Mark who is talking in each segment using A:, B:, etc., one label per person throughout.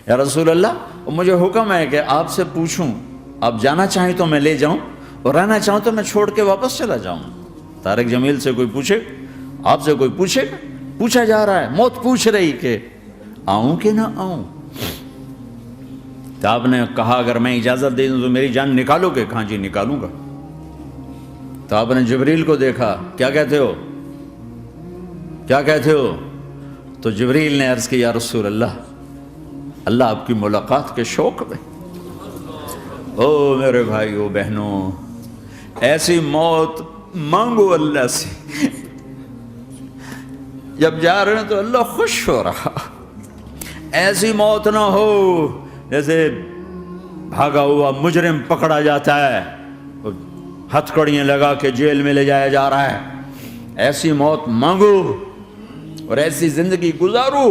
A: یا رسول اللہ مجھے حکم ہے کہ آپ سے پوچھوں، آپ جانا چاہیں تو میں لے جاؤں اور رہنا چاہوں تو میں چھوڑ کے واپس چلا جاؤں۔ طارق جمیل سے کوئی پوچھے، آپ سے کوئی پوچھے، پوچھا جا رہا ہے، موت پوچھ رہی کہ آؤں کہ نہ آؤں۔ تو آپ نے کہا اگر میں اجازت دے دوں تو میری جان نکالو گے؟ کہاں جی نکالوں گا۔ تو آپ نے جبریل کو دیکھا، کیا کہتے ہو، کیا کہتے ہو؟ تو جبریل نے عرض کی یا رسول اللہ آپ کی ملاقات کے شوق میں۔ او میرے بھائیو بہنوں، ایسی موت مانگو اللہ سے، جب جا رہے ہیں تو اللہ خوش ہو رہا۔ ایسی موت نہ ہو جیسے بھاگا ہوا مجرم پکڑا جاتا ہے، ہتھکڑیاں لگا کے جیل میں لے جایا جا رہا ہے۔ ایسی موت مانگو اور ایسی زندگی گزارو۔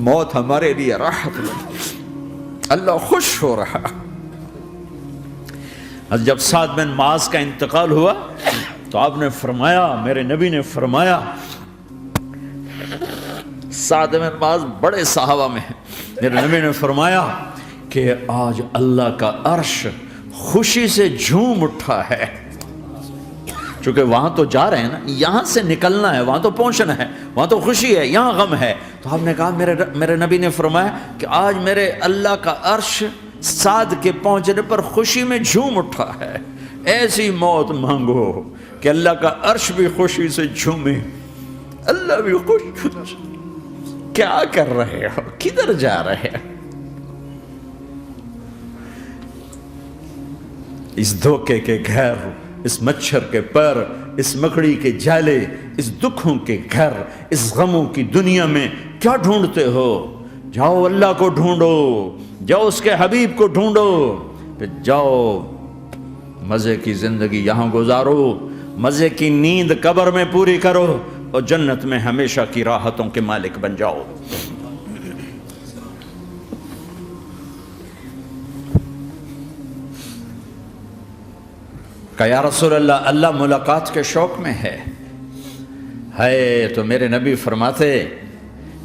A: موت ہمارے لیے راحت ہے، اللہ خوش ہو رہا۔ جب سعد بن معاذ کا انتقال ہوا تو آپ نے فرمایا، میرے نبی نے فرمایا، سعد بن معاذ بڑے صحابہ میں ہیں، میرے نبی نے فرمایا کہ آج اللہ کا عرش خوشی سے جھوم اٹھا ہے، چونکہ وہاں تو جا رہے ہیں نا، یہاں سے نکلنا ہے، وہاں تو پہنچنا ہے، وہاں تو خوشی ہے، یہاں غم ہے۔ تو آپ نے کہا، میرے نبی نے فرمایا کہ آج میرے اللہ کا عرش سعد کے پہنچنے پر خوشی میں جھوم اٹھا ہے۔ ایسی موت مانگو کہ اللہ کا عرش بھی خوشی سے جھومے، اللہ بھی خوش۔ کیا کر رہے ہو، کدھر جا رہے ہو؟ اس دھوکے کے گھر، اس مچھر کے پر، اس مکڑی کے جالے، اس دکھوں کے گھر، اس غموں کی دنیا میں کیا ڈھونڈتے ہو؟ جاؤ اللہ کو ڈھونڈو، جاؤ اس کے حبیب کو ڈھونڈو، پھر جاؤ مزے کی زندگی یہاں گزارو، مزے کی نیند قبر میں پوری کرو اور جنت میں ہمیشہ کی راحتوں کے مالک بن جاؤ۔ کہ یا رسول اللہ ملاقات کے شوق میں ہے۔ تو میرے نبی فرماتے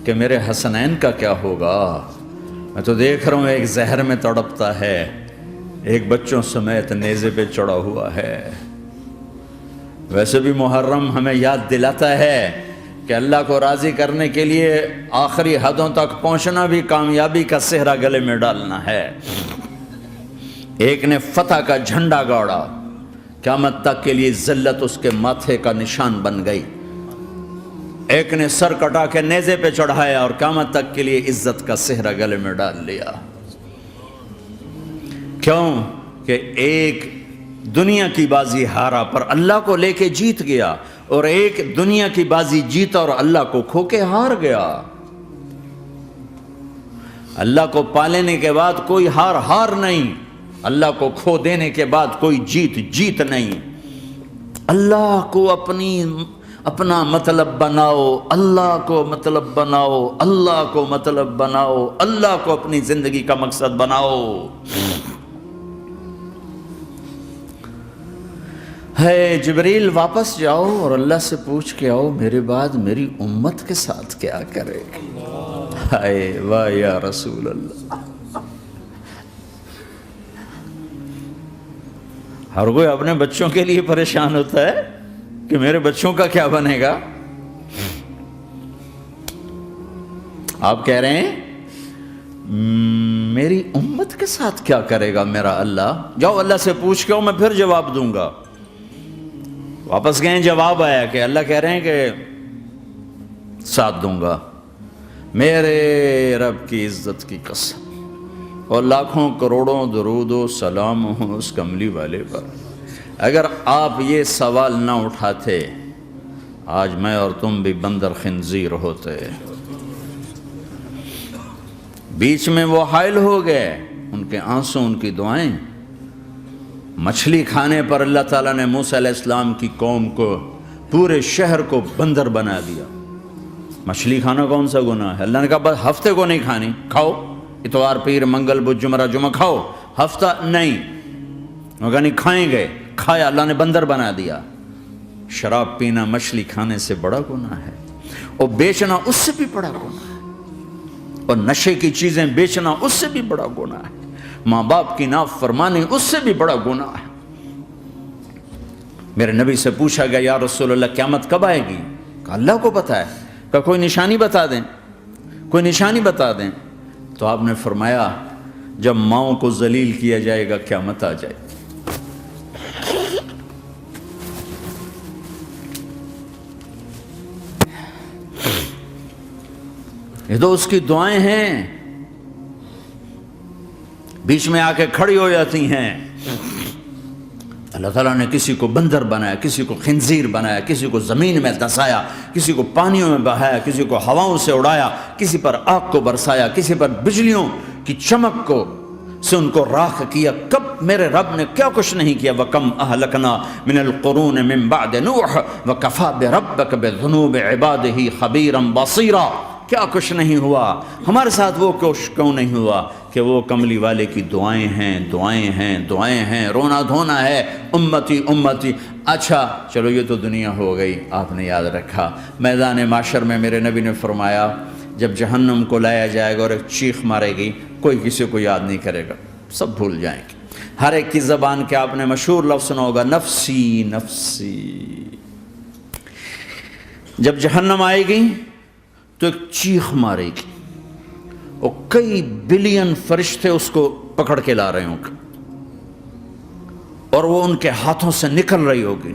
A: کہ میرے حسنین کا کیا ہوگا؟ میں تو دیکھ رہا ہوں ایک زہر میں تڑپتا ہے، ایک بچوں سمیت نیزے پہ چڑھا ہوا ہے۔ ویسے بھی محرم ہمیں یاد دلاتا ہے کہ اللہ کو راضی کرنے کے لیے آخری حدوں تک پہنچنا بھی کامیابی کا صحرا گلے میں ڈالنا ہے۔ ایک نے فتح کا جھنڈا گاڑا، قیامت تک کے لیے ذلت اس کے ماتھے کا نشان بن گئی۔ ایک نے سر کٹا کے نیزے پہ چڑھایا اور قیامت تک کے لیے عزت کا صحرا گلے میں ڈال لیا۔ کیوں کہ ایک دنیا کی بازی ہارا پر اللہ کو لے کے جیت گیا، اور ایک دنیا کی بازی جیتا اور اللہ کو کھو کے ہار گیا۔ اللہ کو پالینے کے بعد کوئی ہار نہیں، اللہ کو کھو دینے کے بعد کوئی جیت نہیں۔ اللہ کو اپنا مطلب بناؤ، اللہ کو مطلب بناؤ، اللہ کو مطلب بناؤ، اللہ کو اپنی زندگی کا مقصد بناؤ۔ جبریل واپس جاؤ اور اللہ سے پوچھ کے آؤ میرے بعد میری امت کے ساتھ کیا کرے گا۔ واہ یا رسول اللہ۔ ہر کوئی اپنے بچوں کے لیے پریشان ہوتا ہے کہ میرے بچوں کا کیا بنے گا۔ آپ کہہ رہے ہیں میری امت کے ساتھ کیا کرے گا میرا اللہ؟ جاؤ اللہ سے پوچھ کے آؤ، میں پھر جواب دوں گا۔ واپس گئے، جواب آیا کہ اللہ کہہ رہے ہیں کہ ساتھ دوں گا، میرے رب کی عزت کی قسم، اور لاکھوں کروڑوں درود و سلام ہوں اس کملی والے پر۔ اگر آپ یہ سوال نہ اٹھاتے آج میں اور تم بھی بندر خنزیر ہوتے۔ بیچ میں وہ حائل ہو گئے، ان کے آنسو، ان کی دعائیں۔ مچھلی کھانے پر اللہ تعالیٰ نے موسیٰ علیہ السلام کی قوم کو، پورے شہر کو بندر بنا دیا۔ مچھلی کھانا کون سا گناہ ہے؟ اللہ نے کہا بس ہفتے کو نہیں کھانی، کھاؤ، اتوار پیر منگل بدھ جمعہ جمعہ کھاؤ، ہفتہ نہیں۔ وہ کہا نہیں کھائیں گے، کھایا، اللہ نے بندر بنا دیا۔ شراب پینا مچھلی کھانے سے بڑا گناہ ہے، اور بیچنا اس سے بھی بڑا گناہ ہے، اور نشے کی چیزیں بیچنا اس سے بھی بڑا گناہ ہے، ماں باپ کی نافرمانی اس سے بھی بڑا گناہ ہے۔ میرے نبی سے پوچھا گیا یا رسول اللہ قیامت کب آئے گی؟ کہا اللہ کو پتہ ہے۔ کہا کوئی نشانی بتا دیں، کوئی نشانی بتا دیں۔ تو آپ نے فرمایا جب ماؤں کو ذلیل کیا جائے گا قیامت آ جائے گی۔ یہ تو اس کی دعائیں ہیں، بیچ میں آ کے کھڑی ہو جاتی ہیں۔ اللہ تعالیٰ نے کسی کو بندر بنایا، کسی کو خنزیر بنایا، کسی کو زمین میں دسایا، کسی کو پانیوں میں بہایا، کسی کو ہواؤں سے اڑایا، کسی پر آگ کو برسایا، کسی پر بجلیوں کی چمک کو سے ان کو راکھ کیا۔ کب میرے رب نے کیا کچھ نہیں کیا۔ وَكَمْ أَهْلَكْنَا مِنَ الْقُرُونِ مِنْ بَعْدِ نُوحٍ وَكَفَى بِرَبِّكَ بِذُنُوبِ عِبَادِهِ خَبِيرًا بَصِيرًا۔ کیا کچھ نہیں ہوا ہمارے ساتھ، وہ کچھ کیوں نہیں ہوا کہ وہ کملی والے کی دعائیں ہیں، دعائیں ہیں، دعائیں ہیں، رونا دھونا ہے، امتی امتی۔ اچھا چلو یہ تو دنیا ہو گئی، آپ نے یاد رکھا۔ میدان معاشر میں میرے نبی نے فرمایا جب جہنم کو لایا جائے گا اور ایک چیخ مارے گی، کوئی کسی کو یاد نہیں کرے گا، سب بھول جائیں گے۔ ہر ایک کی زبان کے آپ نے مشہور لفظ سنا ہوگا نفسی نفسی۔ جب جہنم آئے گی تو ایک چیخ مارے گی، اور کئی بلین فرشتے اس کو پکڑ کے لا رہے ہوں گے، اور وہ ان کے ہاتھوں سے نکل رہی ہوگی،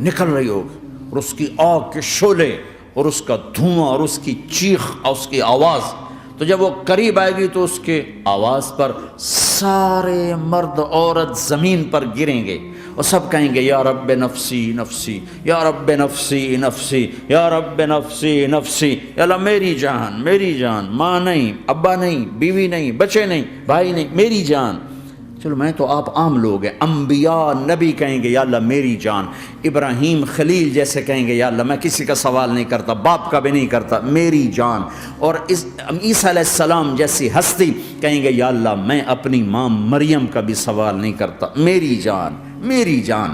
A: اور اس کی آگ کے شعلے اور اس کا دھواں اور اس کی چیخ اور اس کی آواز۔ تو جب وہ قریب آئے گی تو اس کے آواز پر سارے مرد عورت زمین پر گریں گے، اور سب کہیں گے یا رب نفسی نفسی، یا رب نفسی نفسی، یا رب نفسی نفسی۔ یا اللہ میری جان، میری جان، ماں نہیں، ابا نہیں، بیوی نہیں، بچے نہیں، بھائی نہیں، میری جان۔ چلو میں تو آپ عام لوگ ہیں، انبیاء نبی کہیں گے یا اللہ میری جان، ابراہیم خلیل جیسے کہیں گے یا اللہ میں کسی کا سوال نہیں کرتا، باپ کا بھی نہیں کرتا، میری جان، اور عیسیٰ علیہ السلام جیسی ہستی کہیں گے یا اللہ میں اپنی ماں مریم کا بھی سوال نہیں کرتا، میری جان، میری جان۔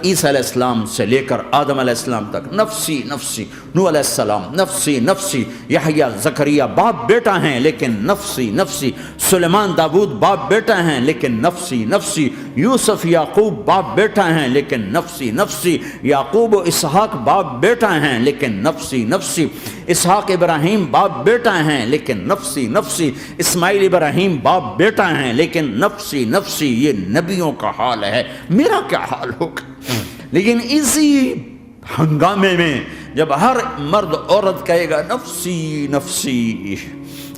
A: عیسیٰ علیہ السلام سے لے کر آدم علیہ السلام تک نفسی نفسی، نوح علیہ السلام نفسی نفسی، یحییٰ زکریا باپ بیٹا ہیں لیکن نفسی نفسی، سلیمان داؤد باپ بیٹا ہیں لیکن نفسی نفسی، یوسف یعقوب باپ بیٹا ہیں لیکن نفسی نفسی، یعقوب و اسحاق باپ بیٹا ہیں لیکن نفسی نفسی، اسحاق ابراہیم باپ بیٹا ہیں لیکن نفسی نفسی، اسماعیل ابراہیم باپ بیٹا ہیں لیکن نفسی نفسی۔ یہ نبیوں کا حال ہے، میرا کیا حال ہوگا؟ لیکن اسی ہنگامے میں جب ہر مرد عورت کہے گا نفسی نفسی،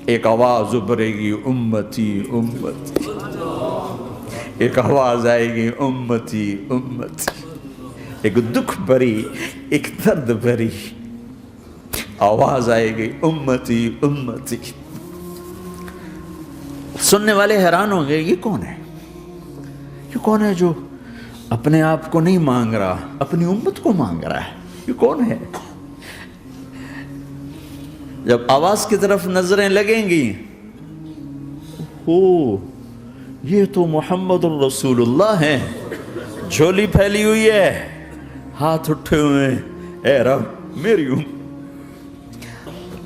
A: ایک آواز ابھرے گی امتی امتی، ایک آواز آئے گی امتی امتی، ایک دکھ بھری، ایک درد بھری آواز آئے گی امتی امتی۔ سننے والے حیران ہوں گے یہ کون ہے، یہ کون ہے جو اپنے آپ کو نہیں مانگ رہا، اپنی امت کو مانگ رہا ہے، یہ کون ہے؟ جب آواز کی طرف نظریں لگیں گی، یہ تو محمد الرسول اللہ ہے، جھولی پھیلی ہوئی ہے، ہاتھ اٹھے ہوئے ہیں، اے رب میری امت۔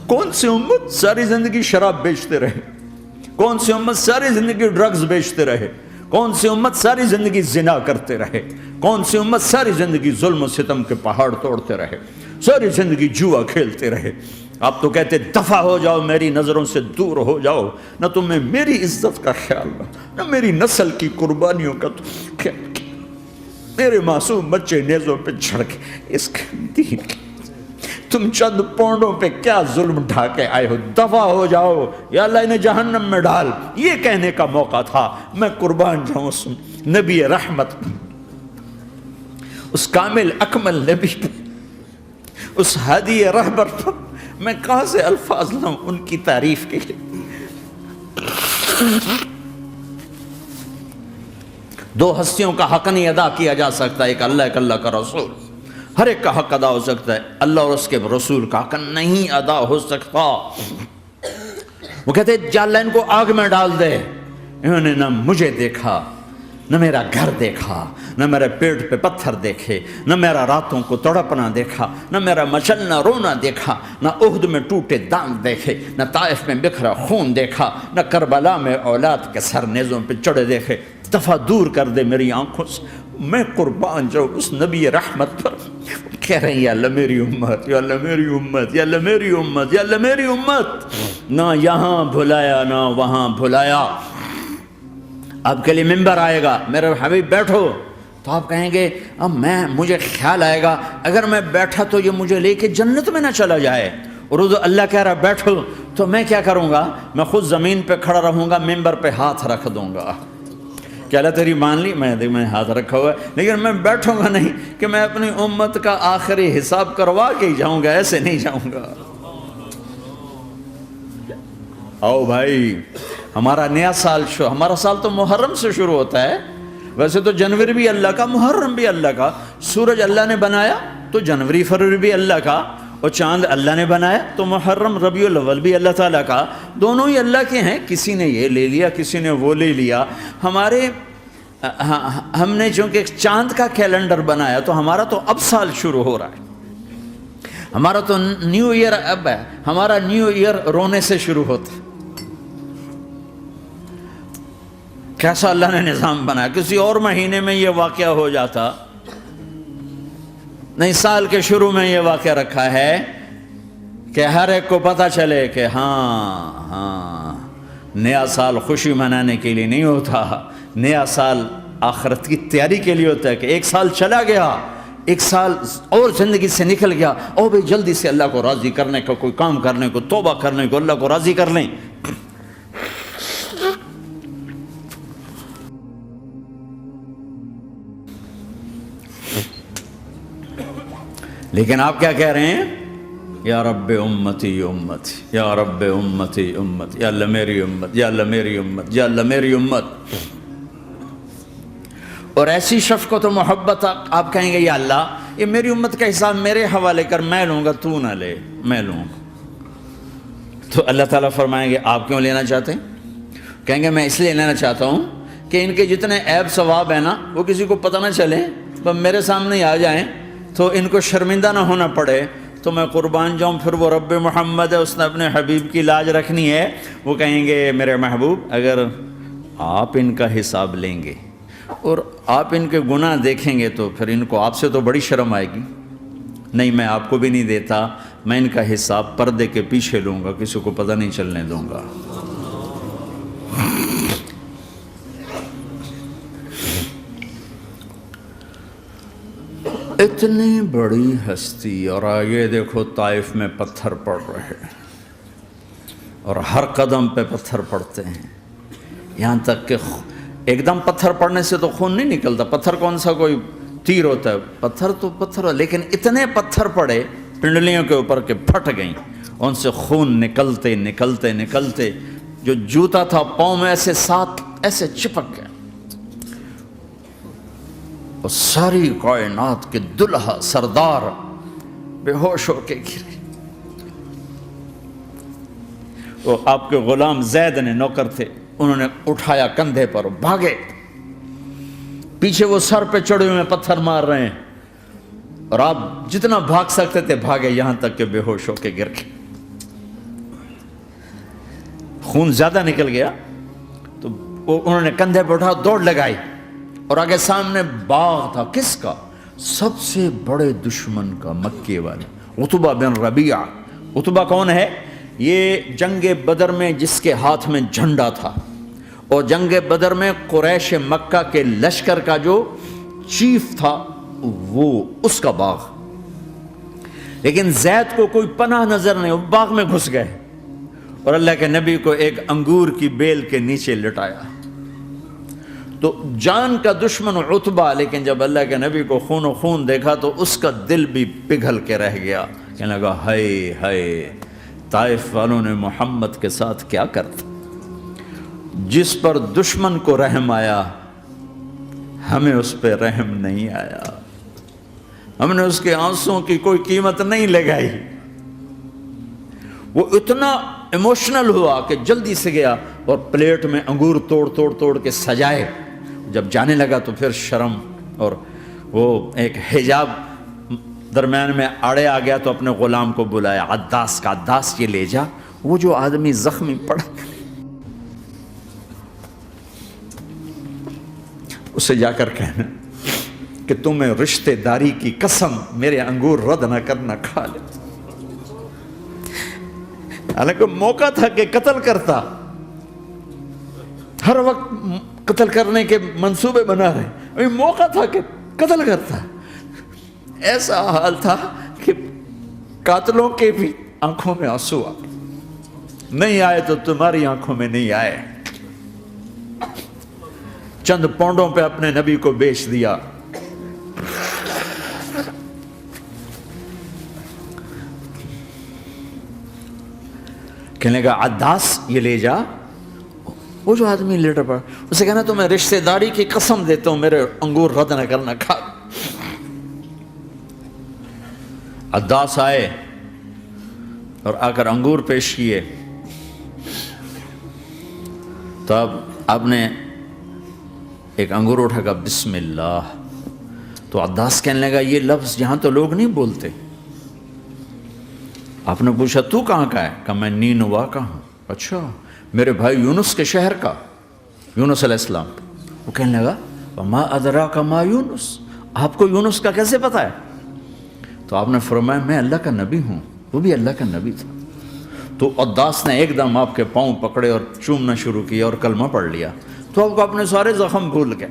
A: کون سی امت ساری زندگی شراب بیچتے رہے، کون سی امت ساری زندگی ڈرگز بیچتے رہے، کون سی امت ساری زندگی زنا کرتے رہے، کون سی امت ساری زندگی ظلم و ستم کے پہاڑ توڑتے رہے، ساری زندگی جوا کھیلتے رہے۔ آپ تو کہتے دفع ہو جاؤ، میری نظروں سے دور ہو جاؤ، نہ تمہیں میری عزت کا خیال نہ میری نسل کی قربانیوں کا خیال، میرے معصوم بچے نیزوں پہ چڑھ کے اس دین تم چند پونڈوں پہ کیا ظلم ڈھا کے آئے ہو، دفع ہو جاؤ یا اللہ انہیں جہنم میں ڈال۔ یہ کہنے کا موقع تھا، میں قربان جاؤں اس نبی رحمت، اس کامل اکمل نبی پر، اس ہادی رہبر پر میں کہاں سے الفاظ لاؤں ان کی تعریف کے لیے۔ دو ہستیوں کا حق نہیں ادا کیا جا سکتا، ایک اللہ، ایک اللہ کا رسول۔ ہر ایک کا حق ادا ہو سکتا ہے، اللہ اور اس کے رسول کا حق نہیں ادا ہو سکتا۔ وہ کہتے ہیں جا اللہ ان کو آگ میں ڈال دے، انہوں نے نہ مجھے دیکھا نہ میرا گھر دیکھا، نہ میرے پیٹ پہ پتھر دیکھے، نہ میرا راتوں کو تڑپنا دیکھا، نہ میرا مچلنا رونا دیکھا، نہ احد میں ٹوٹے دانت دیکھے، نہ طائف میں بکھرا خون دیکھا، نہ کربلا میں اولاد کے سر نیزوں پہ چڑھے دیکھے۔ دفعہ دور کر دے میری آنکھوں سے، میں قربان جاؤں اس نبی رحمت پر۔ کہہ رہے ہیں یا اللہ میری امت، یا اللہ میری امت، یا اللہ میری امت، یا اللہ میری امت۔ نہ یہاں بھلایا نہ وہاں بھلایا۔ آپ کے لیے ممبر آئے گا، میرے حبیب بیٹھو، تو آپ کہیں گے اب مجھے خیال آئے گا اگر میں بیٹھا تو یہ مجھے لے کے جنت میں نہ چلا جائے، اور اللہ کہہ رہا بیٹھو تو میں کیا کروں گا؟ میں خود زمین پہ کھڑا رہوں گا، ممبر پہ ہاتھ رکھ دوں گا کہ اللہ تیری مان لی، میں ہاتھ رکھا ہوا ہے، لیکن میں بیٹھوں گا نہیں کہ میں اپنی امت کا آخری حساب کروا کے ہی جاؤں گا، ایسے نہیں جاؤں گا۔ آؤ بھائی، ہمارا نیا سال ہمارا سال تو محرم سے شروع ہوتا ہے، ویسے تو جنوری بھی اللہ کا، محرم بھی اللہ کا، سورج اللہ نے بنایا تو جنوری فروری بھی اللہ کا، اور چاند اللہ نے بنایا تو محرم ربیع الاول بھی اللہ تعالیٰ کا، دونوں ہی اللہ کے ہیں۔ کسی نے یہ لے لیا، کسی نے وہ لے لیا۔ ہم نے چونکہ چاند کا کیلنڈر بنایا تو ہمارا تو اب سال شروع ہو رہا ہے، ہمارا تو نیو ایئر اب ہے، ہمارا نیو ایئر رونے سے شروع ہوتا ہے۔ کیسا اللہ نے نظام بنایا، کسی اور مہینے میں یہ واقعہ ہو جاتا، نہیں سال کے شروع میں یہ واقعہ رکھا ہے کہ ہر ایک کو پتہ چلے کہ ہاں نیا سال خوشی منانے کے لیے نہیں ہوتا، نیا سال آخرت کی تیاری کے لیے ہوتا ہے کہ ایک سال چلا گیا، ایک سال اور زندگی سے نکل گیا، او بھئی جلدی سے اللہ کو راضی کرنے کا کوئی کام کرنے کو، توبہ کرنے کو، اللہ کو راضی کر لیں۔ لیکن آپ کیا کہہ رہے ہیں؟ یا رب امتی امتی، یا رب امتی امت، یا اللہ میری امت، یا اللہ میری امت، یا اللہ میری امت۔ اور ایسی شفقت و محبت آپ کہیں گے یا اللہ یہ میری امت کا حساب میرے حوالے کر، میں لوں گا، تو نہ لے، میں لوں گا۔ تو اللہ تعالیٰ فرمائیں گے آپ کیوں لینا چاہتے ہیں؟ کہیں گے میں اس لیے لینا چاہتا ہوں کہ ان کے جتنے عیب ثواب ہیں نا وہ کسی کو پتہ نہ چلے، بس میرے سامنے ہی آ جائیں تو ان کو شرمندہ نہ ہونا پڑے، تو میں قربان جاؤں۔ پھر وہ رب محمد ہے، اس نے اپنے حبیب کی لاج رکھنی ہے، وہ کہیں گے میرے محبوب اگر آپ ان کا حساب لیں گے اور آپ ان کے گناہ دیکھیں گے تو پھر ان کو آپ سے تو بڑی شرم آئے گی، نہیں میں آپ کو بھی نہیں دیتا، میں ان کا حساب پردے کے پیچھے لوں گا، کسی کو پتہ نہیں چلنے دوں گا۔ اتنی بڑی ہستی، اور آگے دیکھو طائف میں پتھر پڑ رہے ہیں، اور ہر قدم پہ پتھر پڑتے ہیں، یہاں تک کہ ایک دم پتھر پڑنے سے تو خون نہیں نکلتا، پتھر کون سا کوئی تیر ہوتا ہے، پتھر تو پتھر، لیکن اتنے پتھر پڑے پنڈلیوں کے اوپر کہ پھٹ گئیں، ان سے خون نکلتے نکلتے نکلتے جو جوتا تھا پاؤں میں ایسے ساتھ ایسے چپک گیا، اور ساری کائنات کے دلہا سردار بے ہوش ہو کے گرے۔ وہ آپ کے غلام زید نے نوکر تھے، انہوں نے اٹھایا کندھے پر، بھاگے، پیچھے وہ سر پہ چڑھے ہوئے پتھر مار رہے ہیں، اور آپ جتنا بھاگ سکتے تھے بھاگے، یہاں تک کہ بے ہوش ہو کے گر گئے۔ خون زیادہ نکل گیا تو انہوں نے کندھے پہ اٹھا، دوڑ لگائی، اور آگے سامنے باغ تھا، کس کا؟ سب سے بڑے دشمن کا، مکے والے عتبہ بن ربیعہ۔ عتبہ کون ہے؟ یہ جنگ بدر میں جس کے ہاتھ میں جھنڈا تھا، اور جنگ بدر میں قریش مکہ کے لشکر کا جو چیف تھا وہ اس کا باغ، لیکن زید کو کوئی پناہ نظر نہیں، وہ باغ میں گھس گئے، اور اللہ کے نبی کو ایک انگور کی بیل کے نیچے لٹایا۔ تو جان کا دشمن عتبہ، لیکن جب اللہ کے نبی کو خون و خون دیکھا تو اس کا دل بھی پگھل کے رہ گیا، کہنے لگا ہائے ہائے، طائف والوں نے محمد کے ساتھ کیا کرتا۔ جس پر دشمن کو رحم آیا ہمیں اس پہ رحم نہیں آیا، ہم نے اس کے آنسوں کی کوئی قیمت نہیں لگائی۔ وہ اتنا ایموشنل ہوا کہ جلدی سے گیا اور پلیٹ میں انگور توڑ کے سجائے، جب جانے لگا تو پھر شرم اور وہ ایک حجاب درمیان میں آڑے آ گیا، تو اپنے غلام کو بلایا عداس کا، عداس یہ لے جا وہ جو آدمی زخمی پڑا اسے جا کر کہنا کہ تمہیں رشتے داری کی قسم میرے انگور رد نہ کرنا، کھا لے۔ حالانکہ موقع تھا کہ قتل کرتا، ہر وقت قتل کرنے کے منصوبے بنا رہے، ابھی موقع تھا کہ قتل کرتا۔ ایسا حال تھا کہ قاتلوں کے بھی آنکھوں میں آنسو آ نہیں آئے تو تمہاری آنکھوں میں نہیں آئے۔ چند پونڈوں پہ اپنے نبی کو بیچ دیا۔ کہنے لگا عداس یہ لے جا، وہ جو آدمی لیٹر پڑا اسے کہنا تو میں رشتہ داری کی قسم دیتا ہوں میرے انگور رد نہ کرنا، کھا۔ عداس آئے اور آ کر انگور پیش کیے، تو اب آپ نے ایک انگور اٹھا کر بسم اللہ، تو عداس کہنے لگا یہ لفظ یہاں تو لوگ نہیں بولتے۔ آپ نے پوچھا تو کہاں کا ہے؟ کہا میں نینوا کا ہوں۔ اچھا میرے بھائی یونس کے شہر کا، یونس علیہ السلام۔ وہ کہنے لگا وما ادراک ما یونس، آپ کو یونس کا کیسے پتا ہے؟ تو آپ نے فرمایا میں اللہ کا نبی ہوں، وہ بھی اللہ کا نبی تھا۔ تو عداس نے ایک دم آپ کے پاؤں پکڑے اور چومنا شروع کیا اور کلمہ پڑھ لیا، تو آپ کو اپنے سارے زخم بھول گئے۔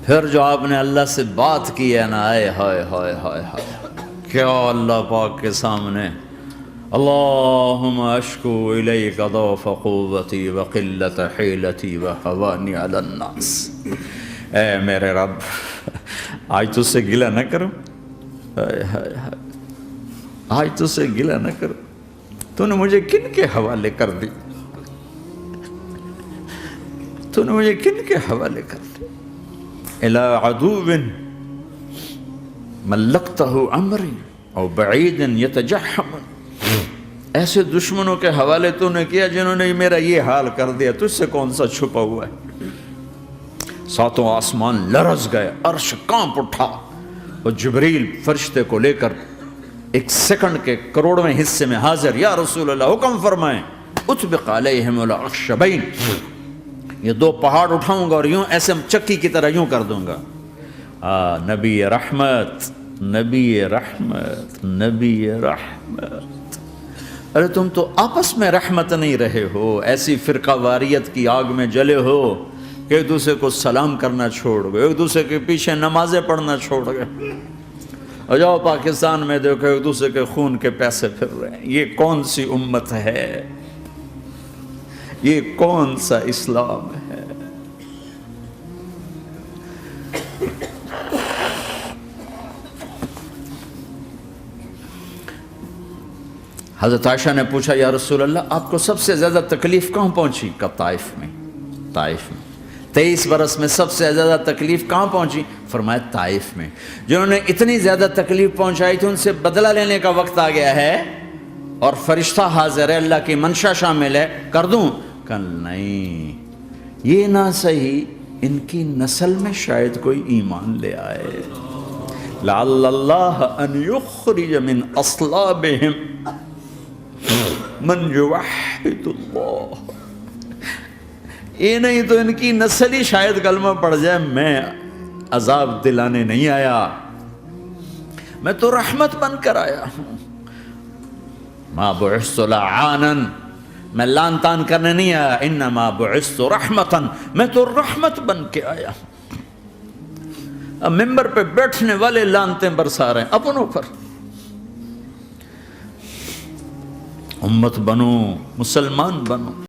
A: پھر جو آپ نے اللہ سے بات کی ہے نا، آئے ہائے ہائے ہائے ہائے، کیا اللہ پاک کے سامنے اللہم اشکو الیک ضعف قوتی وقلت حیلتی وہوانی علی الناس، اے میرے رب آج تجھ سے گلہ نہ کروں، آج تجھ سے گلہ نہ کروں، تو نے مجھے کن کے حوالے کر دی، تو نے مجھے کن کے حوالے کر دی، الی عدو ملکتہ امری او بعید یتجحم، ایسے دشمنوں کے حوالے تو نے کیا جنہوں نے میرا یہ حال کر دیا، تجھ سے کون سا چھپا ہوا ہے۔ ساتوں آسمان لرز گئے، عرش کانپ اٹھا، اور جبریل فرشتے کو لے کر ایک سیکنڈ کے کروڑویں حصے میں حاضر، یا رسول اللہ حکم فرمائیں اطبق علیہم الاخشبین، یہ دو پہاڑ اٹھاؤں گا اور یوں ایسے چکی کی طرح یوں کر دوں گا۔ نبی رحمت، نبی رحمت، نبی رحمت۔ ارے تم تو آپس میں رحمت نہیں رہے ہو، ایسی فرقہ واریت کی آگ میں جلے ہو کہ ایک دوسرے کو سلام کرنا چھوڑ گئے، ایک دوسرے کے پیچھے نمازیں پڑھنا چھوڑ گئے، اور جاؤ پاکستان میں دیکھو ایک دوسرے کے خون کے پیسے پھر رہے ہیں۔ یہ کون سی امت ہے؟ یہ کون سا اسلام ہے؟ حضرت عائشہ نے پوچھا یا رسول اللہ آپ کو سب سے زیادہ تکلیف کہاں پہنچی؟ کہا طائف میں، طائف میں۔ 23 برس میں سب سے زیادہ تکلیف کہاں پہنچی؟ فرمایا طائف میں۔ جنہوں نے اتنی زیادہ تکلیف پہنچائی تھی ان سے بدلہ لینے کا وقت آ گیا ہے، اور فرشتہ حاضر ہے، اللہ کی منشا شامل ہے، کر دوں؟ کہ نہیں، یہ نہ صحیح، ان کی نسل میں شاید کوئی ایمان لے آئے، لعل اللہ ان یخرج من اصلابہم من یوحد اللہ، یہ نہیں تو ان کی نسل ہی شاید کلمہ پڑ جائے۔ میں عذاب دلانے نہیں آیا، میں تو رحمت بن کر آیا ہوں۔ ما بعثت لعانا، میں لان تان کرنے نہیں آیا، انما بعثت رحمتا، میں تو رحمت بن کے آیا ہوں۔ اب ممبر پہ بیٹھنے والے لانتیں برسا رہے ہیں اپنوں پر۔ امت بنو، مسلمان بنو۔